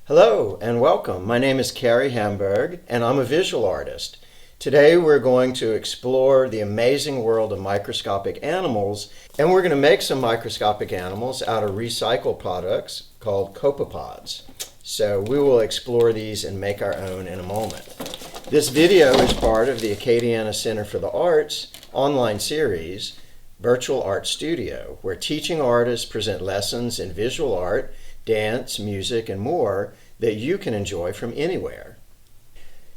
Hello and welcome. My name is Carey Hamburg and I'm a visual artist. Today we're going to explore the amazing world of microscopic animals, and we're going to make some microscopic animals out of recycled products called copepods. So we will explore these and make our own in a moment. This video is part of the Acadiana Center for the Arts online series, Virtual Art Studio, where teaching artists present lessons in visual art, dance, music, and more that you can enjoy from anywhere.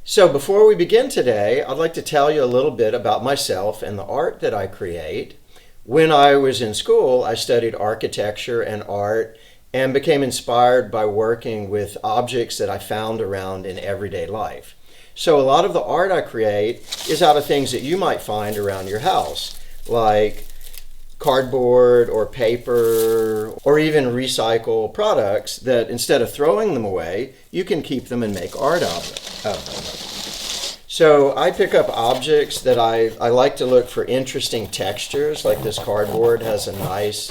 So before we begin today, I'd like to tell you a little bit about myself and the art that I create. When I was in school, I studied architecture and art and became inspired by working with objects that I found around in everyday life. So a lot of the art I create is out of things that you might find around your house, like cardboard or paper or even recycle products that instead of throwing them away, you can keep them and make art of them. So I pick up objects that I like to look for interesting textures, like this cardboard has a nice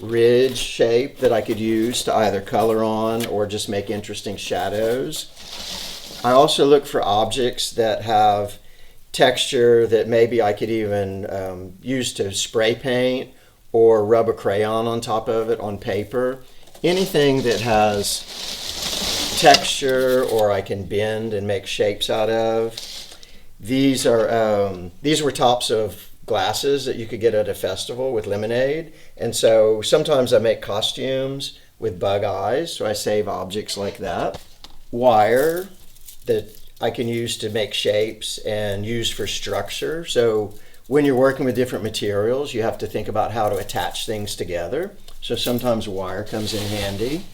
ridge shape that I could use to either color on or just make interesting shadows. I also look for objects that have texture that maybe I could even use to spray paint or rub a crayon on top of it on paper. Anything that has texture or I can bend and make shapes out of. These were tops of glasses that you could get at a festival with lemonade, and so sometimes I make costumes with bug eyes, so I save objects like that. Wire that I can use to make shapes and use for structure. So when you're working with different materials, you have to think about how to attach things together. So sometimes wire comes in handy.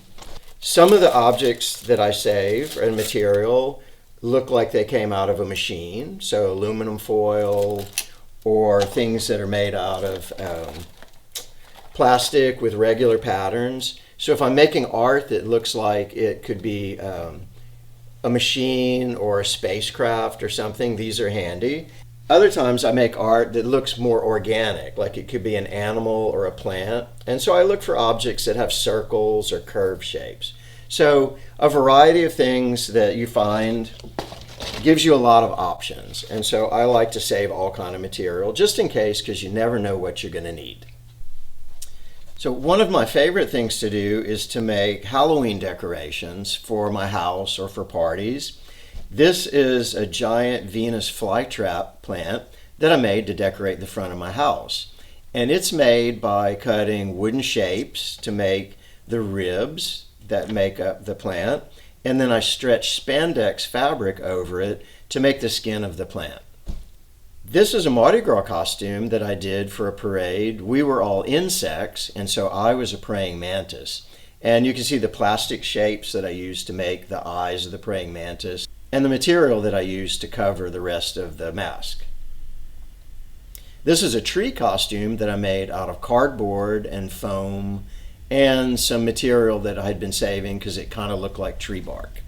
Some of the objects that I save and material look like they came out of a machine. So aluminum foil or things that are made out of plastic with regular patterns. So if I'm making art that looks like it could be a machine or a spacecraft or something, these are handy. Other times I make art that looks more organic, like it could be an animal or a plant. And so I look for objects that have circles or curved shapes. So a variety of things that you find gives you a lot of options. And so I like to save all kind of material just in case, because you never know what you're going to need. So one of my favorite things to do is to make Halloween decorations for my house or for parties. This is a giant Venus flytrap plant that I made to decorate the front of my house. And it's made by cutting wooden shapes to make the ribs that make up the plant. And then I stretch spandex fabric over it to make the skin of the plant. This is a Mardi Gras costume that I did for a parade. We were all insects, and so I was a praying mantis. And you can see the plastic shapes that I used to make the eyes of the praying mantis and the material that I used to cover the rest of the mask. This is a tree costume that I made out of cardboard and foam and some material that I had been saving because it kind of looked like tree bark.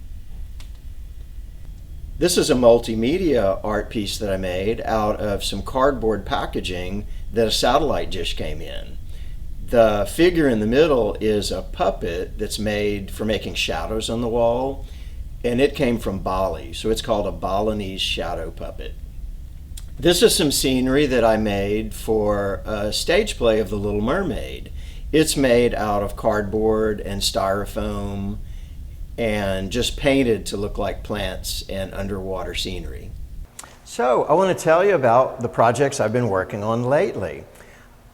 This is a multimedia art piece that I made out of some cardboard packaging that a satellite dish came in. The figure in the middle is a puppet that's made for making shadows on the wall, and it came from Bali, so it's called a Balinese shadow puppet. This is some scenery that I made for a stage play of The Little Mermaid. It's made out of cardboard and styrofoam and just painted to look like plants and underwater scenery. So I want to tell you about the projects I've been working on lately.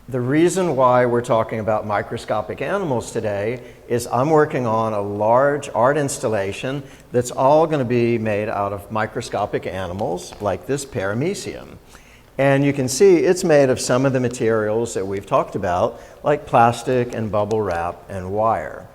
The reason why we're talking about microscopic animals today is I'm working on a large art installation that's all going to be made out of microscopic animals like this paramecium. And you can see it's made of some of the materials that we've talked about, like plastic and bubble wrap and wire.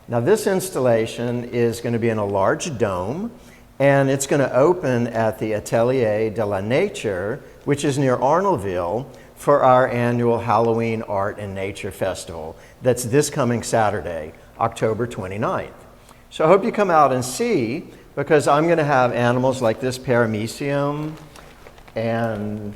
Now this installation is going to be in a large dome, and it's going to open at the Atelier de la Nature, which is near Arnoldville, for our annual Halloween Art and Nature Festival. That's this coming Saturday, October 29th. So I hope you come out and see, because I'm going to have animals like this paramecium, and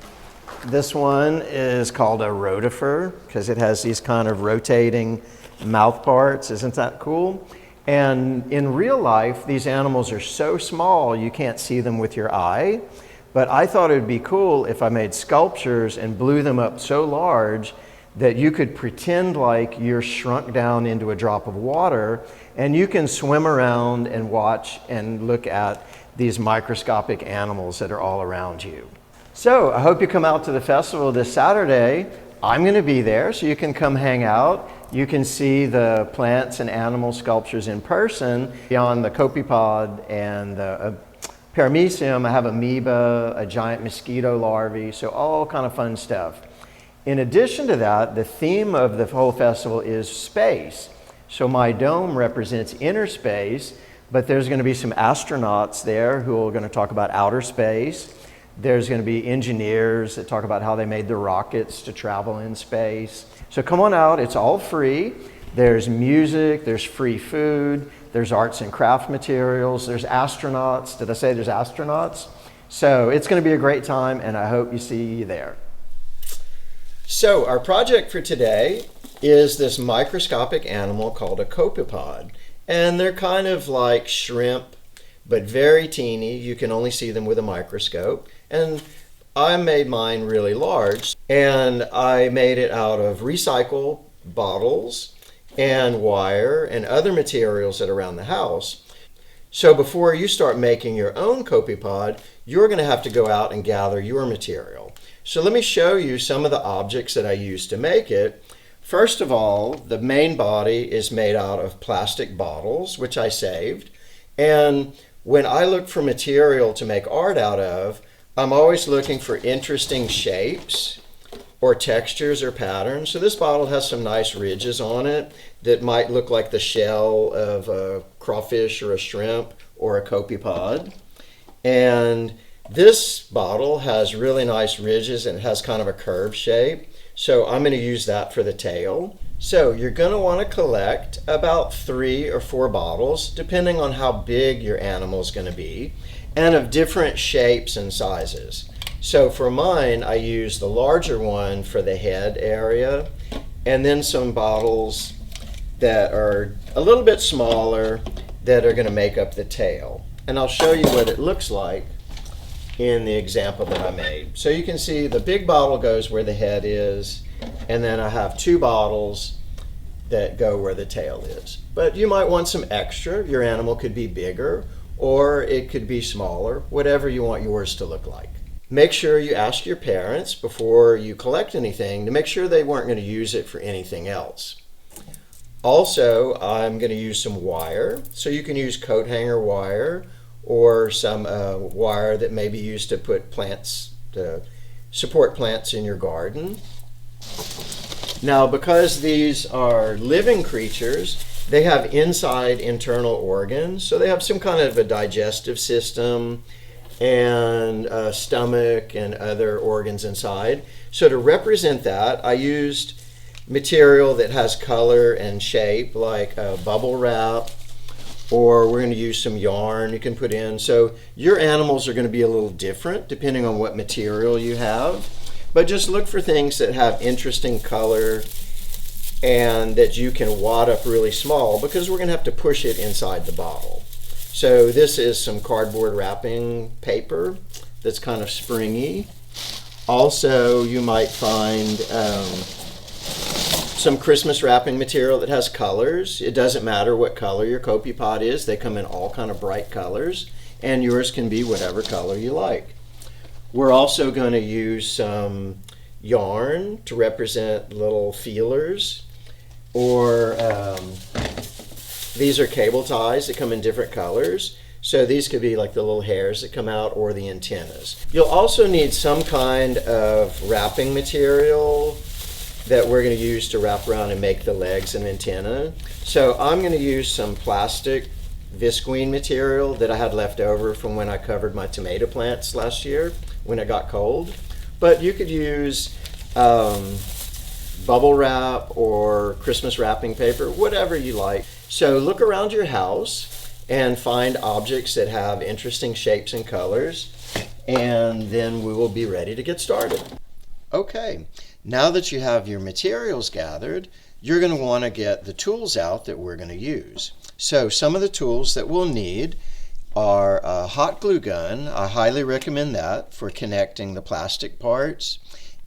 this one is called a rotifer because it has these kind of rotating mouth parts. Isn't that cool? And in real life, these animals are so small you can't see them with your eye. But I thought it would be cool if I made sculptures and blew them up so large that you could pretend like you're shrunk down into a drop of water, and you can swim around and watch and look at these microscopic animals that are all around you. So I hope you come out to the festival this Saturday. I'm going to be there, so you can come hang out. You can see the plants and animal sculptures in person. Beyond the copepod and the paramecium, I have amoeba, a giant mosquito larvae, so all kind of fun stuff. In addition to that, the theme of the whole festival is space. So my dome represents inner space, but there's going to be some astronauts there who are going to talk about outer space. There's going to be engineers that talk about how they made the rockets to travel in space. So come on out, it's all free. There's music, there's free food, there's arts and craft materials, there's astronauts. Did I say there's astronauts? So it's going to be a great time, and I hope you see you there. So our project for today is this microscopic animal called a copepod. And they're kind of like shrimp, but very teeny. You can only see them with a microscope. And I made mine really large, and I made it out of recycled bottles and wire and other materials that are around the house. So before you start making your own copepod, you're going to have to go out and gather your material. So let me show you some of the objects that I used to make it. First of all, the main body is made out of plastic bottles, which I saved. And when I look for material to make art out of, I'm always looking for interesting shapes or textures or patterns. So this bottle has some nice ridges on it that might look like the shell of a crawfish or a shrimp or a copepod. And this bottle has really nice ridges and has kind of a curved shape. So I'm going to use that for the tail. So you're going to want to collect about 3 or 4 bottles, depending on how big your animal is going to be, and of different shapes and sizes. So for mine, I use the larger one for the head area, and then some bottles that are a little bit smaller that are going to make up the tail. And I'll show you what it looks like in the example that I made. So you can see the big bottle goes where the head is, and then I have 2 bottles that go where the tail is. But you might want some extra. Your animal could be bigger, or it could be smaller, whatever you want yours to look like. Make sure you ask your parents before you collect anything to make sure they weren't going to use it for anything else. Also, I'm going to use some wire. So you can use coat hanger wire, or some wire that may be used to put plants, to support plants in your garden. Now, because these are living creatures, they have inside internal organs. So they have some kind of a digestive system and a stomach and other organs inside. So to represent that, I used material that has color and shape, like a bubble wrap, or we're going to use some yarn you can put in. So your animals are going to be a little different depending on what material you have. But just look for things that have interesting color and that you can wad up really small, because we're going to have to push it inside the bottle. So this is some cardboard wrapping paper that's kind of springy. Also, you might find some Christmas wrapping material that has colors. It doesn't matter what color your copepod is. They come in all kind of bright colors, and yours can be whatever color you like. We're also going to use some yarn to represent little feelers, or these are cable ties that come in different colors. So these could be like the little hairs that come out, or the antennas. You'll also need some kind of wrapping material that we're going to use to wrap around and make the legs and antenna. So I'm going to use some plastic visqueen material that I had left over from when I covered my tomato plants last year when it got cold. But you could use bubble wrap or Christmas wrapping paper, whatever you like. So look around your house and find objects that have interesting shapes and colors, and then we will be ready to get started. Okay, now that you have your materials gathered, you're going to want to get the tools out that we're going to use. So some of the tools that we'll need are a hot glue gun. I highly recommend that for connecting the plastic parts.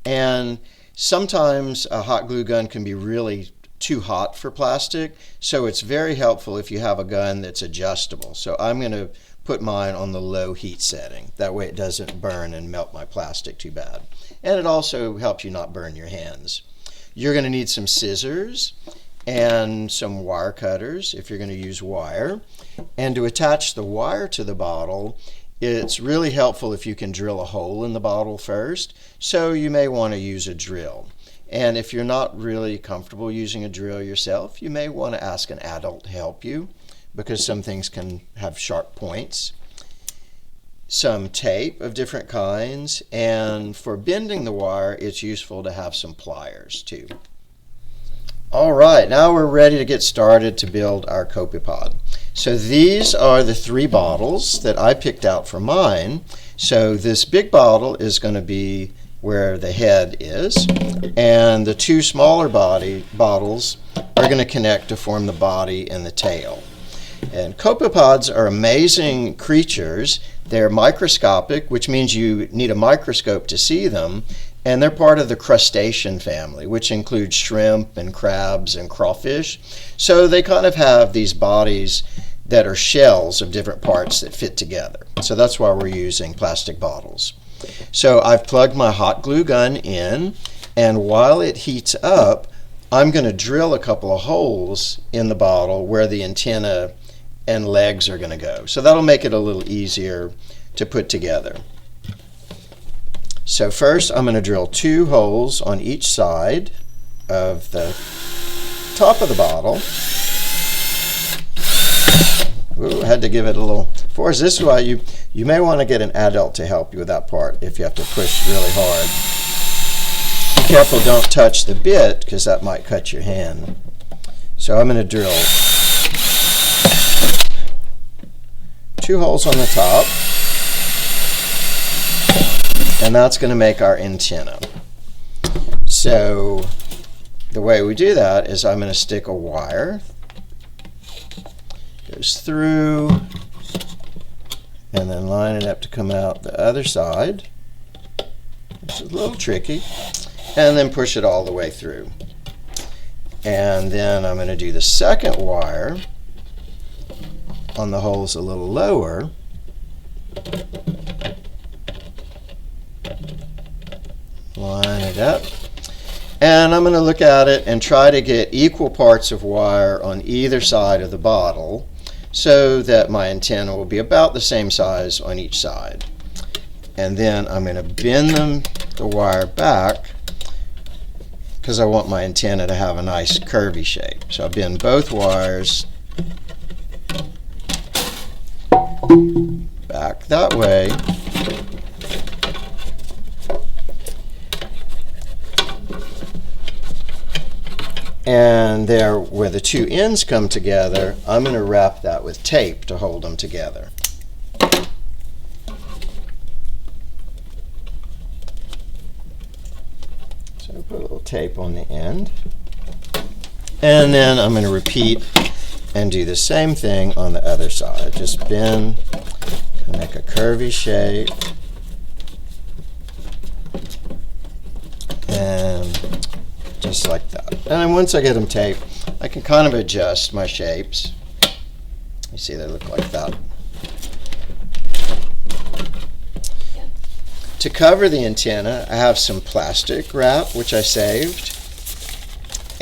And sometimes a hot glue gun can be really too hot for plastic, so it's very helpful if you have a gun that's adjustable. So I'm going to put mine on the low heat setting. That way it doesn't burn and melt my plastic too bad. And it also helps you not burn your hands. You're going to need some scissors and some wire cutters if you're going to use wire. And to attach the wire to the bottle, it's really helpful if you can drill a hole in the bottle first. So you may want to use a drill. And if you're not really comfortable using a drill yourself, you may want to ask an adult to help you, because some things can have sharp points. Some tape of different kinds, and for bending the wire, it's useful to have some pliers too. All right, now we're ready to get started to build our copepod. So these are the 3 bottles that I picked out for mine. So this big bottle is going to be where the head is, and the 2 smaller bottles are going to connect to form the body and the tail. And copepods are amazing creatures. They're microscopic, which means you need a microscope to see them, and they're part of the crustacean family, which includes shrimp and crabs and crawfish. So they kind of have these bodies that are shells of different parts that fit together. So that's why we're using plastic bottles. So I've plugged my hot glue gun in, and while it heats up, I'm going to drill a couple of holes in the bottle where the antenna and legs are going to go. So that'll make it a little easier to put together. So first I'm going to drill 2 holes on each side of the top of the bottle. Ooh, I had to give it a little force. This is why you may want to get an adult to help you with that part if you have to push really hard. Be careful, don't touch the bit, because that might cut your hand. So I'm going to drill 2 holes on the top, and that's going to make our antenna. So the way we do that is I'm going to stick a wire, goes through, and then line it up to come out the other side. It's a little tricky. And then push it all the way through. And then I'm going to do the second wire on the holes a little lower. Line it up. And I'm going to look at it and try to get equal parts of wire on either side of the bottle, so that my antenna will be about the same size on each side. And then I'm going to bend the wire back, because I want my antenna to have a nice curvy shape. So I bend both wires back that way. And there, where the 2 ends come together, I'm going to wrap that with tape to hold them together. So put a little tape on the end. And then I'm going to repeat and do the same thing on the other side. Just bend and make a curvy shape. And just like that. And then once I get them taped, I can kind of adjust my shapes. You see, they look like that. To cover the antenna, I have some plastic wrap, which I saved.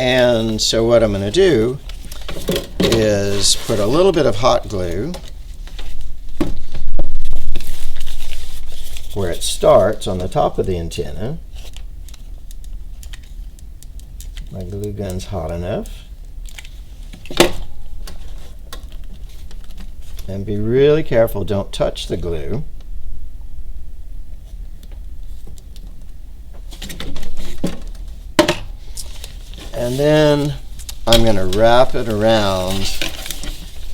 And so what I'm going to do is put a little bit of hot glue where it starts on the top of the antenna. My glue gun's hot enough. And be really careful, don't touch the glue. And then I'm going to wrap it around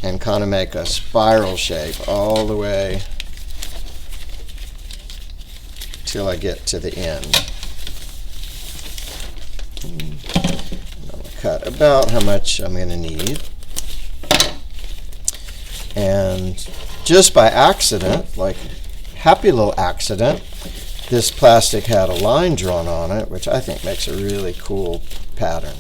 and kind of make a spiral shape all the way till I get to the end. cut about how much I'm going to need. And just by accident, like happy little accident, this plastic had a line drawn on it, which I think makes a really cool pattern.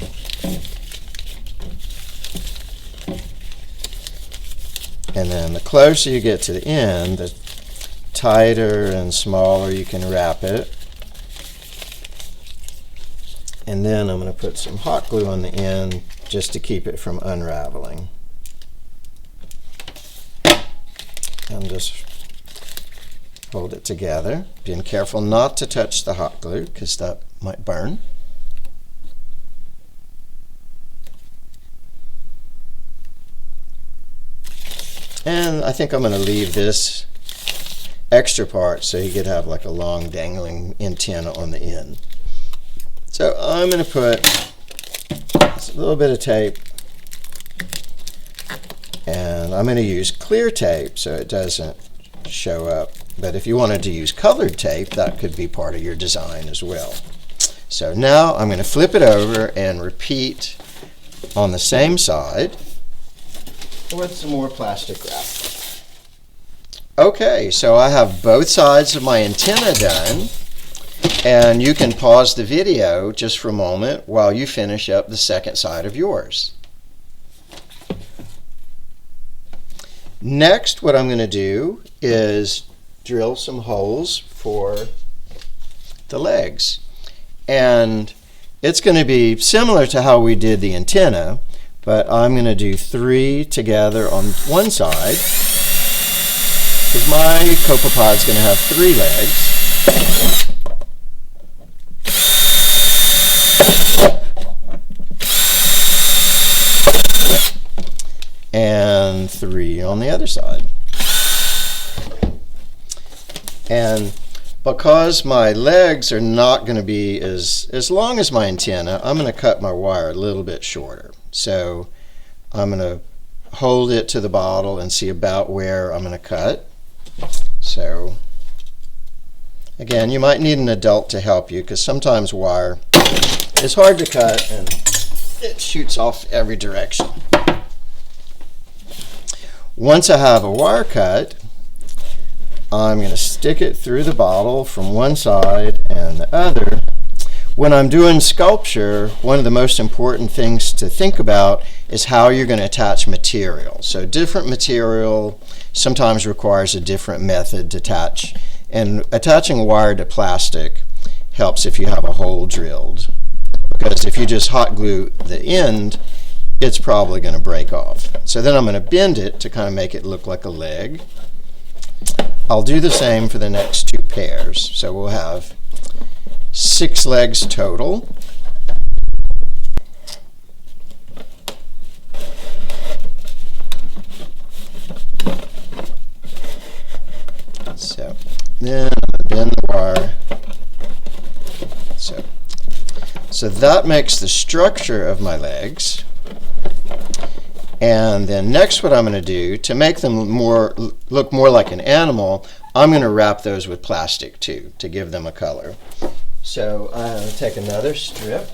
And then the closer you get to the end, the tighter and smaller you can wrap it. And then I'm going to put some hot glue on the end just to keep it from unraveling. And just hold it together, being careful not to touch the hot glue because that might burn. And I think I'm going to leave this extra part so you could have like a long dangling antenna on the end. So I'm going to put a little bit of tape, and I'm going to use clear tape so it doesn't show up. But if you wanted to use colored tape, that could be part of your design as well. So now I'm going to flip it over and repeat on the same side with some more plastic wrap. Okay, so I have both sides of my antenna done, and you can pause the video just for a moment while you finish up the second side of yours. Next, what I'm going to do is drill some holes for the legs. And it's going to be similar to how we did the antenna, but I'm going to do 3 together on one side, because my copepod is going to have 3 legs. And 3 on the other side. And because my legs are not going to be as long as my antenna, I'm going to cut my wire a little bit shorter. So I'm going to hold it to the bottle and see about where I'm going to cut. So again, you might need an adult to help you because sometimes wire is hard to cut and it shoots off every direction. Once I have a wire cut, I'm going to stick it through the bottle from one side and the other. When I'm doing sculpture, one of the most important things to think about is how you're going to attach material. So different material sometimes requires a different method to attach, and attaching wire to plastic helps if you have a hole drilled, because if you just hot glue the end, it's probably going to break off. So then I'm going to bend it to kind of make it look like a leg. I'll do the same for the next 2 pairs. So we'll have 6 legs total. So then I'm going to bend the wire. So that makes the structure of my legs. And then next, what I'm going to do to make them look more like an animal, I'm going to wrap those with plastic too to give them a color. So I'm going to take another strip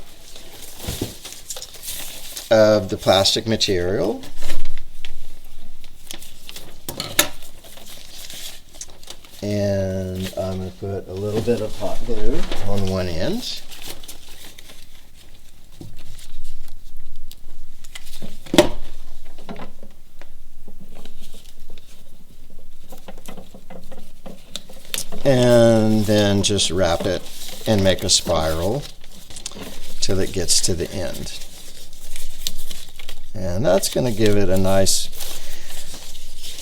of the plastic material, and I'm going to put a little bit of hot glue on one end. And then just wrap it and make a spiral till it gets to the end. And that's going to give it a nice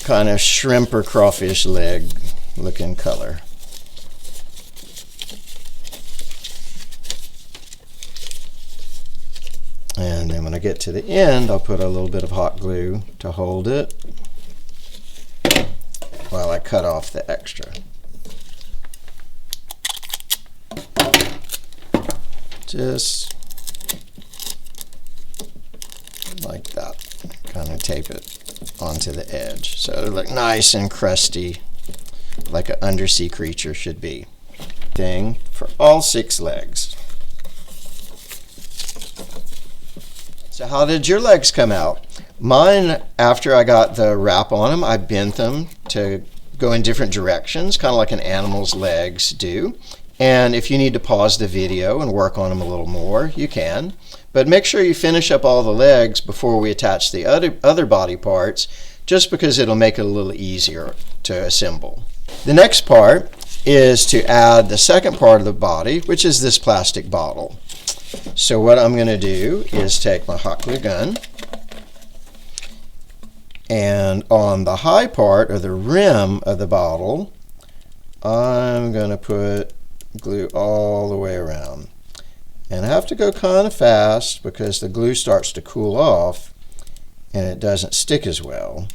kind of shrimp or crawfish leg looking color. And then when I get to the end, I'll put a little bit of hot glue to hold it while I cut off the extra. Just like that. Kind of tape it onto the edge so it'll look nice and crusty like an undersea creature should be. Thing for all 6 legs. So how did your legs come out? Mine, after I got the wrap on them, I bent them to go in different directions, kind of like an animal's legs do. And if you need to pause the video and work on them a little more, you can. But make sure you finish up all the legs before we attach the other body parts, just because it'll make it a little easier to assemble. The next part is to add the second part of the body, which is this plastic bottle. So what I'm going to do is take my hot glue gun, and on the high part, or the rim of the bottle, I'm going to put glue all the way around. And I have to go kind of fast because the glue starts to cool off and it doesn't stick as well.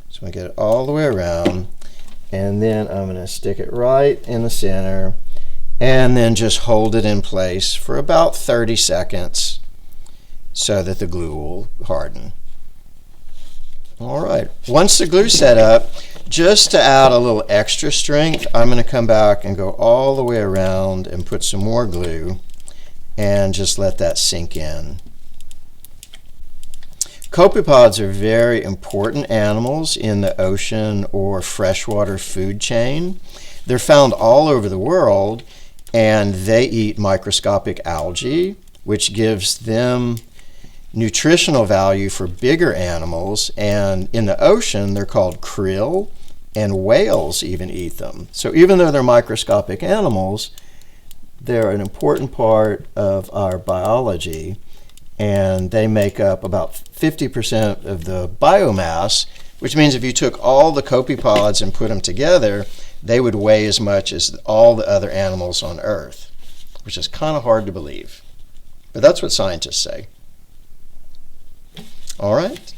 So I get it all the way around, and then I'm going to stick it right in the center and then just hold it in place for about 30 seconds so that the glue will harden. All right, once the glue's set up, just to add a little extra strength, I'm going to come back and go all the way around and put some more glue and just let that sink in. Copepods are very important animals in the ocean or freshwater food chain. They're found all over the world, and they eat microscopic algae, which gives them nutritional value for bigger animals. And in the ocean, they're called krill, and whales even eat them. So even though they're microscopic animals, they're an important part of our biology, and they make up about 50% of the biomass, which means if you took all the copepods and put them together, they would weigh as much as all the other animals on Earth, which is kind of hard to believe. But that's what scientists say. All right.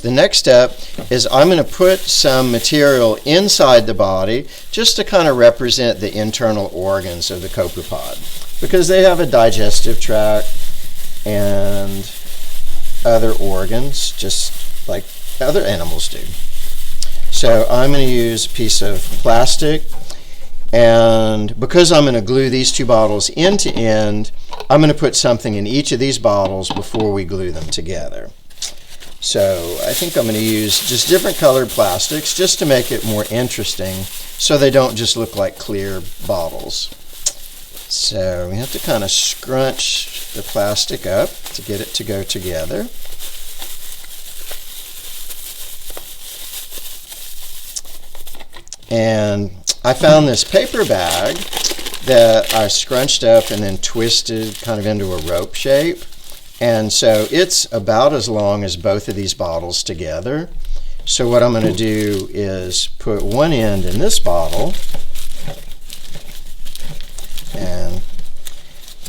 The next step is I'm going to put some material inside the body just to kind of represent the internal organs of the copepod, because they have a digestive tract and other organs just like other animals do. So I'm going to use a piece of plastic, and because I'm going to glue these two bottles end to end, I'm going to put something in each of these bottles before we glue them together. So I think I'm going to use just different colored plastics just to make it more interesting, so they don't just look like clear bottles. So we have to kind of scrunch the plastic up to get it to go together. And I found this paper bag that I scrunched up and then twisted kind of into a rope shape. And so it's about as long as both of these bottles together. So what I'm going to do is put one end in this bottle and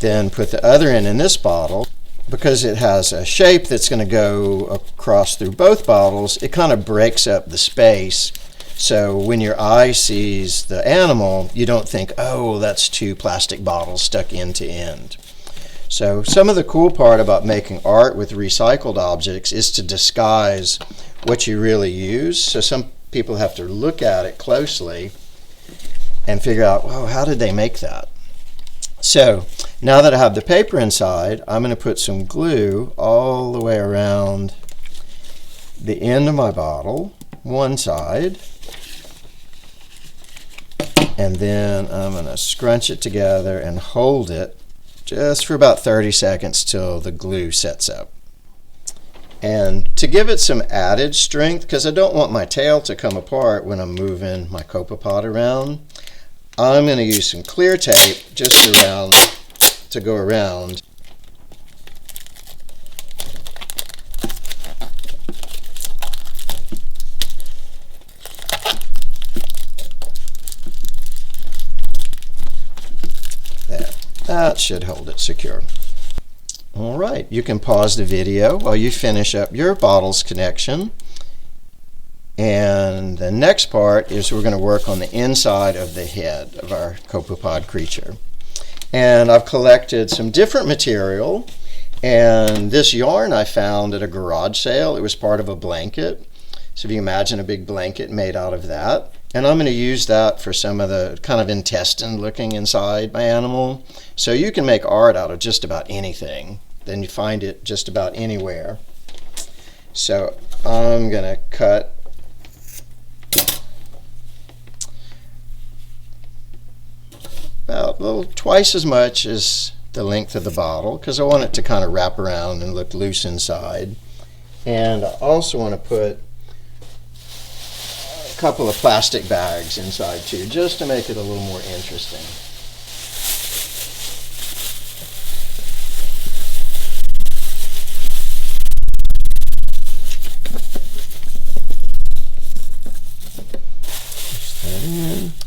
then put the other end in this bottle. Because it has a shape that's going to go across through both bottles, it kind of breaks up the space. So when your eye sees the animal, you don't think, oh, that's two plastic bottles stuck end to end. So some of the cool part about making art with recycled objects is to disguise what you really use. So some people have to look at it closely and figure out, oh, how did they make that? So now that I have the paper inside, I'm going to put some glue all the way around the end of my bottle, one side, and then I'm going to scrunch it together and hold it just for about 30 seconds till the glue sets up. And to give it some added strength, because I don't want my tail to come apart when I'm moving my copepod around, I'm going to use some clear tape just around to go around. There. That should hold it secure. All right, you can pause the video while you finish up your bottles connection. And the next part is we're going to work on the inside of the head of our copepod creature. And I've collected some different material, and this yarn I found at a garage sale. It was part of a blanket. So if you imagine a big blanket made out of that. And I'm going to use that for some of the kind of intestine looking inside my animal. So you can make art out of just about anything then you find it just about anywhere. So I'm going to cut about a little twice as much as the length of the bottle, because I want it to kind of wrap around and look loose inside. And I also want to put a couple of plastic bags inside too, just to make it a little more interesting.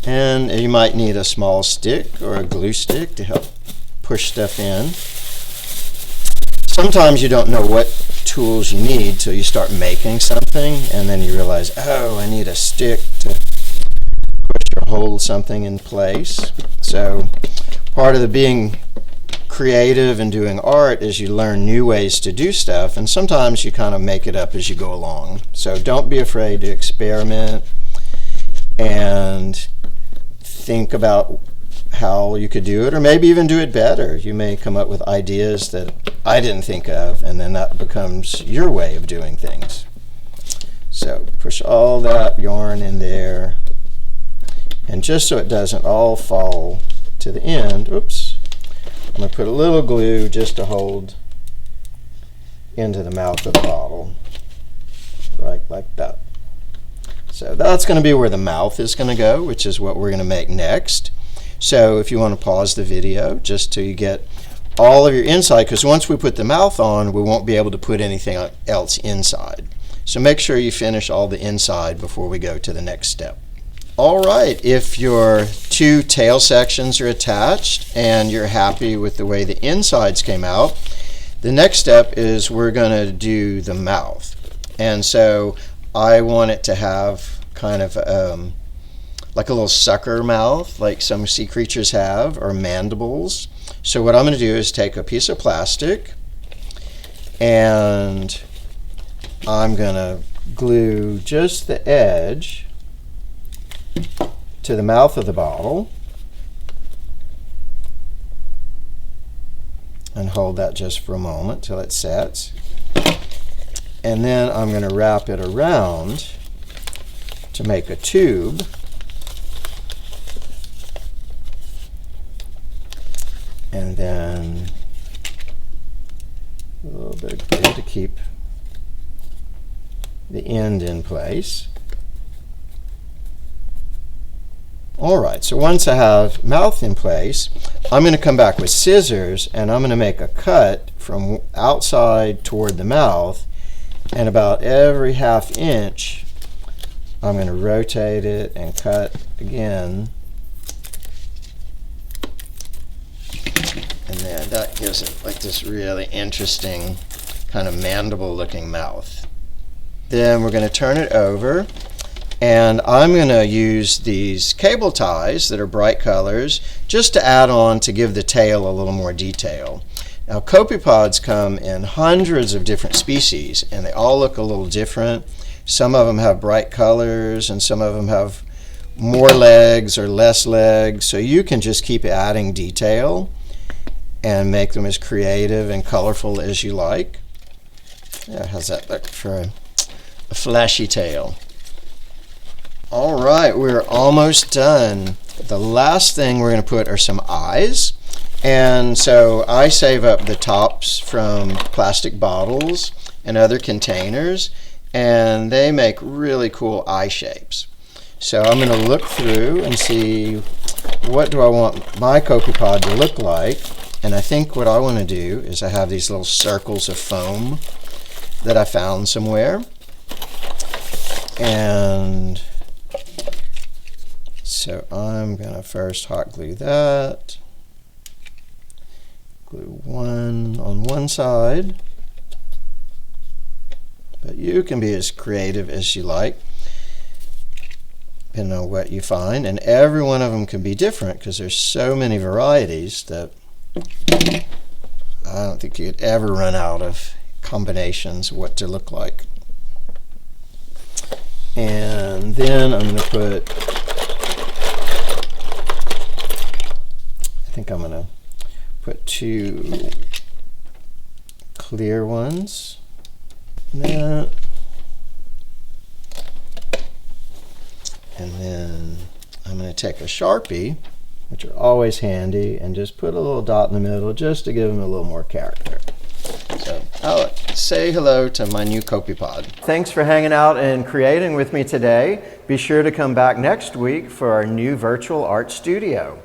And you might need a small stick or a glue stick to help push stuff in. Sometimes you don't know what tools you need till you start making something, and then you realize, oh, I need a stick to push or hold something in place. So part of the being creative and doing art is you learn new ways to do stuff, and sometimes you kind of make it up as you go along. So don't be afraid to experiment and think about how you could do it, or maybe even do it better. You may come up with ideas that I didn't think of, and then that becomes your way of doing things. So push all that yarn in there, and just so it doesn't all fall to the end, oops, I'm going to put a little glue just to hold into the mouth of the bottle, right like that. So that's going to be where the mouth is going to go, which is what we're going to make next. So if you want to pause the video just till you get all of your inside, because once we put the mouth on, we won't be able to put anything else inside. So make sure you finish all the inside before we go to the next step. All right, if your two tail sections are attached and you're happy with the way the insides came out, the next step is we're going to do the mouth. And so I want it to have kind of like a little sucker mouth, like some sea creatures have, or mandibles. So what I'm going to do is take a piece of plastic, and I'm going to glue just the edge to the mouth of the bottle, and hold that just for a moment till it sets. And then I'm going to wrap it around to make a tube. And then a little bit of glue to keep the end in place. Alright, so once I have mouth in place, I'm going to come back with scissors, and I'm going to make a cut from outside toward the mouth, and about every ½ inch I'm going to rotate it and cut again, and then that gives it like this really interesting kind of mandible looking mouth. Then we're going to turn it over, and I'm going to use these cable ties that are bright colors just to add on to give the tail a little more detail. Now, copepods come in hundreds of different species, and they all look a little different. Some of them have bright colors, and some of them have more legs or less legs, so you can just keep adding detail and make them as creative and colorful as you like. Yeah, how's that look for a flashy tail? All right, we're almost done. The last thing we're going to put are some eyes. And so I save up the tops from plastic bottles and other containers, and they make really cool eye shapes. So I'm going to look through and see what do I want my copepod to look like. And I think what I want to do is I have these little circles of foam that I found somewhere. And so I'm going to first hot glue that. Glue one on one side, but you can be as creative as you like depending on what you find, and every one of them can be different because there's so many varieties that I don't think you could ever run out of combinations of what to look like. And then I'm going to put, I think I'm going to put two clear ones. That. And then I'm going to take a Sharpie, which are always handy, and just put a little dot in the middle just to give them a little more character. So I'll say hello to my new copypod. Thanks for hanging out and creating with me today. Be sure to come back next week for our new virtual art studio.